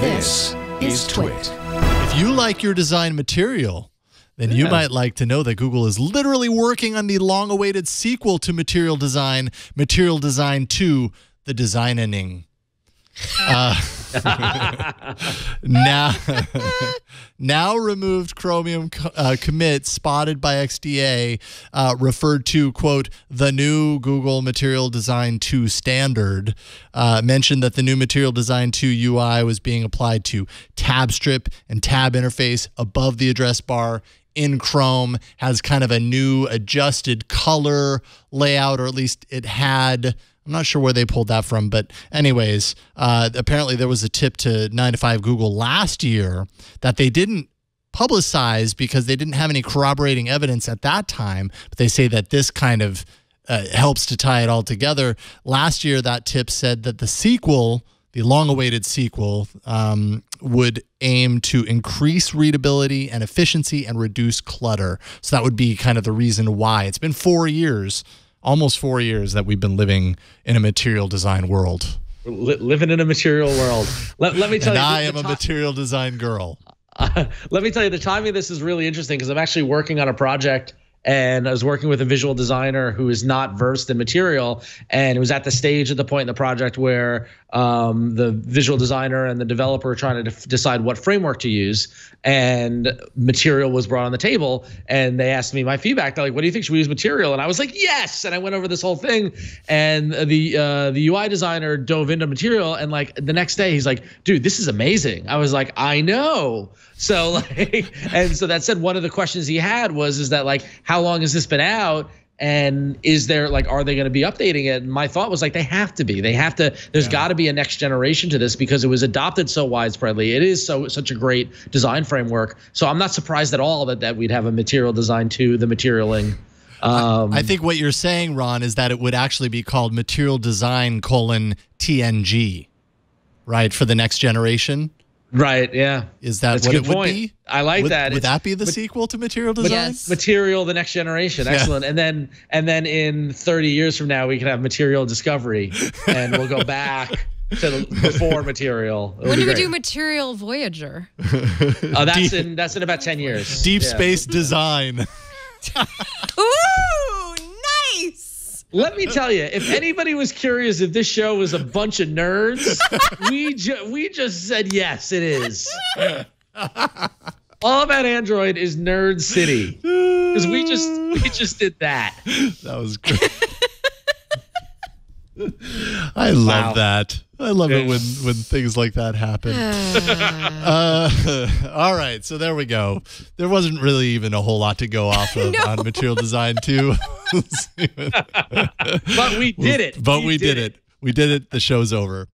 This is TWiT. If you like your design material, then you might like to know that Google is literally working on the long-awaited sequel to Material Design 2, The Designing. Now removed Chromium commit spotted by XDA referred to, quote, the new Google Material Design 2 standard, mentioned that the new Material Design 2 UI was being applied to tab strip and tab interface above the address bar in Chrome, has kind of a new adjusted color layout, or at least it had. I'm not sure where they pulled that from, but anyways, apparently there was a tip to 9to5 Google last year that they didn't publicize because they didn't have any corroborating evidence at that time, but they say that this kind of helps to tie it all together. Last year, that tip said that the sequel, the long-awaited sequel, would aim to increase readability and efficiency and reduce clutter. So that would be kind of the reason why. It's been 4 years, almost 4 years, that we've been living in a material design world. Living in a material world. Let me tell you. And I am a material design girl. Let me tell you, the timing of this is really interesting because I'm actually working on a project, and I was working with a visual designer who is not versed in material, and it was at the stage at the point in the project where the visual designer and the developer are trying to decide what framework to use, and material was brought on the table, and they asked me my feedback. They're like, what do you think, should we use material? And I was like, yes. And I went over this whole thing, and the UI designer dove into material, and like the next day he's like, dude, this is amazing. I was like, I know. So like, and so that said, one of the questions he had is that like, how long has this been out? And is there like, are they going to be updating it? And my thought was like, they have to be. They have to. There's got to be a next generation to this because it was adopted so widespreadly. It is such a great design framework. So I'm not surprised at all that we'd have a Material Design 2, the materialing. I think what you're saying, Ron, is that it would actually be called Material Design : TNG, right, for the next generation. Right, yeah. Is that what it would be? I like that. Would that be the sequel to Material Design? Yes. Material, the next generation. Excellent. Yeah. And then in 30 years from now, we can have Material Discovery, and we'll go back to before Material. When do we do Material Voyager? Oh, that's in about 10 years. Deep Space Design. Ooh, nice. Let me tell you, if anybody was curious if this show was a bunch of nerds, we just said yes, it is. All About Android is Nerd City because we just did that. That was great. I love that. I love it when things like that happen. All right, so there we go. There wasn't really even a whole lot to go off of on Material Design 2. But we did it. But we did it. We did it. The show's over.